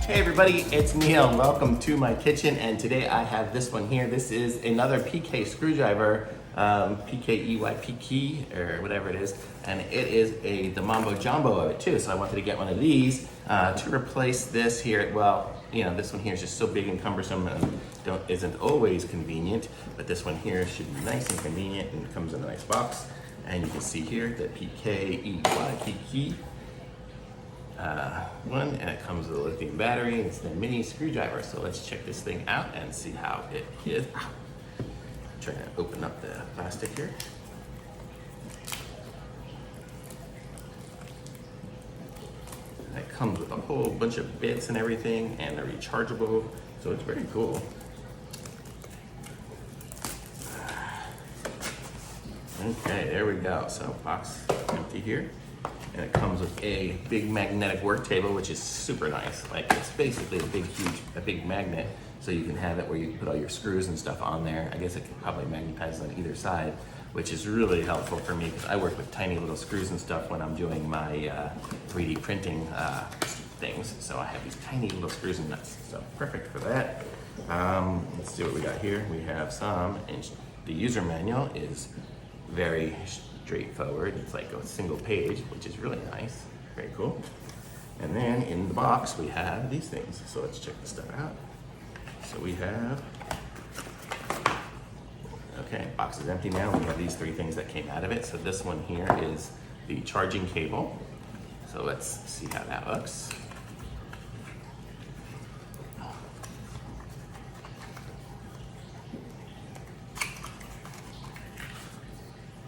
Hey everybody, it's Neil. Welcome to my kitchen, and today I have this one here. This is another PK screwdriver, PKEY, PKEY, or whatever it is, and it is the Mambo Jumbo of it too. So I wanted to get one of these to replace this here. Well, you know, this one here is just so big and cumbersome and isn't always convenient, but this one here should be nice and convenient and comes in a nice box. And you can see here the PKEY, PKEY. One, and it comes with a lithium battery, and it's the mini screwdriver. So let's check this thing out and see how it is. Trying to open up the plastic here. And it comes with a whole bunch of bits and everything, and they're rechargeable, so it's very cool. Okay, there we go. So box empty here. And it comes with a big magnetic work table, which is super nice. Like, it's basically a big magnet, so you can have it where you can put all your screws and stuff on there. I guess it can probably magnetize on either side, which is really helpful for me because I work with tiny little screws and stuff when I'm doing my 3D printing things. So I have these tiny little screws and nuts, so perfect for that. Let's see what we got here. We have the user manual is very straightforward. It's like a single page, which is really nice. Very cool. And then in the box we have these things. So let's check this stuff out. So we have, okay, box is empty now. We have these three things that came out of it. So this one here is the charging cable. So let's see how that looks.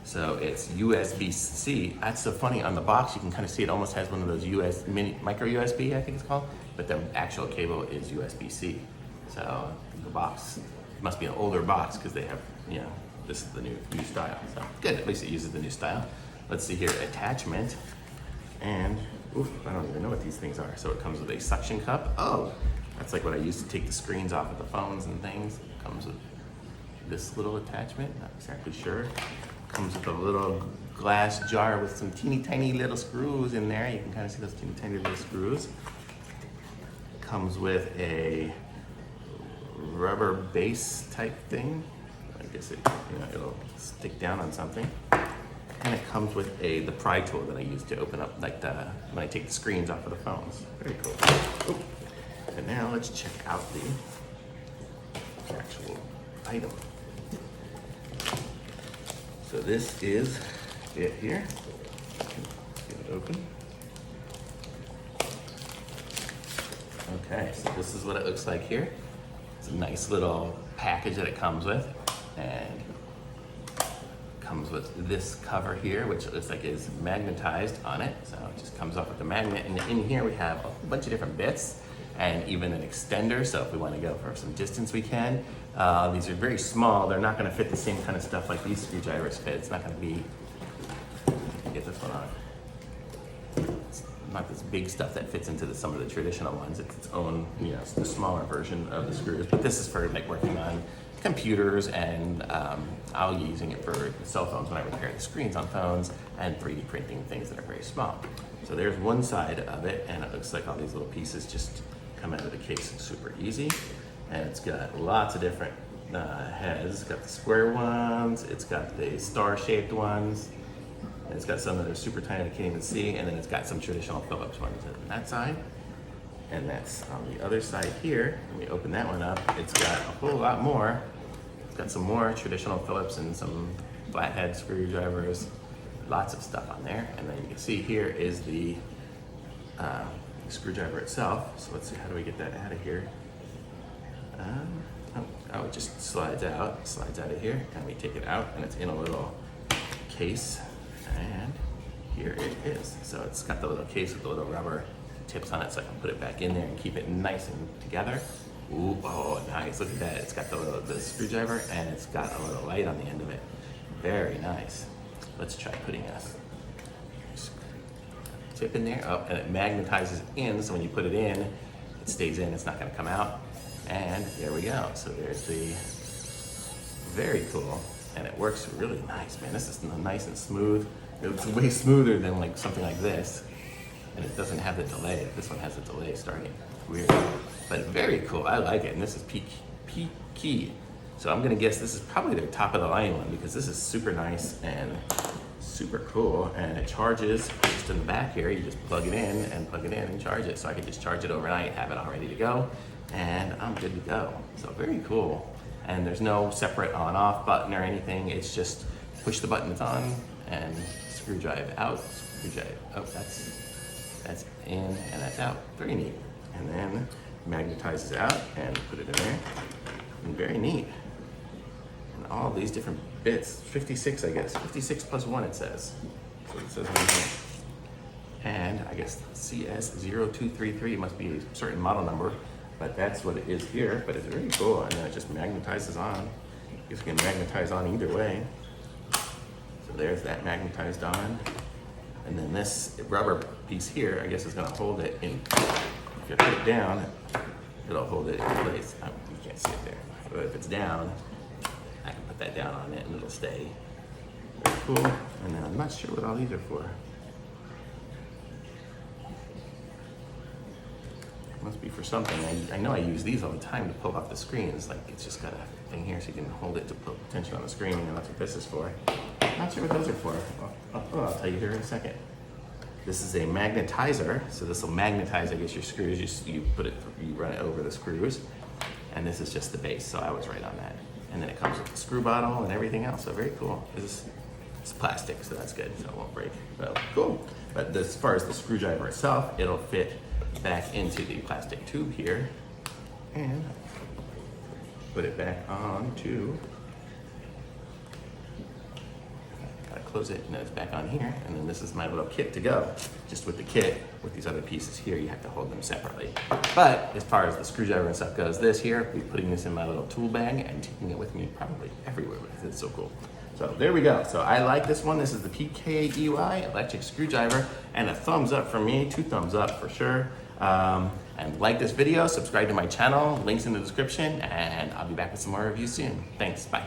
So it's USB-C. That's so funny, on the box you can kind of see it almost has one of those micro USB, I think it's called, but the actual cable is USB-C. So the box must be an older box because they have, you know, this is the new style. So good, at least it uses the new style. Let's see here, attachment. And, oof, I don't even know what these things are. So it comes with a suction cup. Oh, that's like what I use to take the screens off of the phones and things. It comes with this little attachment, not exactly sure. Comes with a little glass jar with some teeny tiny little screws in there. You can kind of see those teeny tiny little screws. Comes with a rubber base type thing. I guess it'll stick down on something. And it comes with the pry tool that I use to open up when I take the screens off of the phones. Very cool. Oh. And now let's check out the actual item. So this is it here. Get it open. Okay, so this is what it looks like here. It's a nice little package that it comes with, and comes with this cover here, which looks like is magnetized on it. So it just comes off with the magnet, and in here we have a whole bunch of different bits, and even an extender, so if we want to go for some distance we can. These are very small. They're not going to fit the same kind of stuff like these screwdrivers fit. It's not going to be, get this one on. It's not this big stuff that fits into some of the traditional ones. It's its own, you know, it's the smaller version of the screws, but this is for like working on computers, and I'll be using it for cell phones when I repair the screens on phones and 3D printing things that are very small. So there's one side of it, and it looks like all these little pieces just come out of the case super easy. And it's got lots of different heads. It's got the square ones, it's got the star-shaped ones, and it's got some that are super tiny that I can't even see, and then it's got some traditional Phillips ones on that side. And that's on the other side here. When we open that one up, it's got a whole lot more. It's got some more traditional Phillips and some flathead screwdrivers, lots of stuff on there. And then you can see here is the screwdriver itself. So let's see, how do we get that out of here? It just slides out of here, and we take it out, and it's in a little case, and here it is. So it's got the little case with the little rubber tips on it, so I can put it back in there and keep it nice and together. Ooh, oh, nice, look at that. It's got the screwdriver, and it's got a little light on the end of it. Very nice. Let's try putting a tip in there, oh, and it magnetizes in, so when you put it in, it stays in, it's not gonna come out. And there we go. So there's the, very cool. And it works really nice, man. This is nice and smooth. It's way smoother than like something like this. and it doesn't have the delay. This one has a delay starting. Weird, but very cool. I like it, and this is PKEY. So I'm gonna guess this is probably their top of the line one because this is super nice and super cool, and it charges just in the back here. You just plug it in and charge it. So I can just charge it overnight, have it all ready to go, and I'm good to go. So very cool. And there's no separate on-off button or anything. It's just push the button, it's on, and screw drive out, screw drive. Oh, that's in and that's out. Very neat. And then magnetizes out and put it in there. And very neat. And all these different bits, 56 I guess, 56 plus 1 it says. So it says right here. And I guess CS0233 must be a certain model number, but that's what it is here. But it's very cool, and then it just magnetizes on. You can magnetize on either way. So there's that magnetized on. And then this rubber piece here, I guess is gonna hold it in. If you put it down, it'll hold it in place. You can't see it there. But if it's down, I can put that down on it and it'll stay. Very cool. And then I'm not sure what all these are for. Must be for something. I know I use these all the time to pull off the screen. It's like, it's just got a thing here so you can hold it to put tension on the screen, and that's what this is for. Not sure what those are for. I'll tell you here in a second. This is a magnetizer, so this will magnetize, I guess, your screws. You run it over the screws, and this is just the base, so I was right on that. And then it comes with the screw bottle and everything else, so very cool. It's plastic, so that's good, so it won't break. So cool. But as far as the screwdriver itself, it'll fit back into the plastic tube here, and put it back onto. Close it, and then it's back on here, and then this is my little kit to go. Just with the kit, with these other pieces here, you have to hold them separately. But as far as the screwdriver and stuff goes, this here, I'll be putting this in my little tool bag and taking it with me probably everywhere because it's so cool. So there we go. So I like this one. This is the PKEY electric screwdriver, and a thumbs up from me, 2 thumbs up for sure. And like this video, subscribe to my channel, links in the description, and I'll be back with some more reviews soon. Thanks, bye.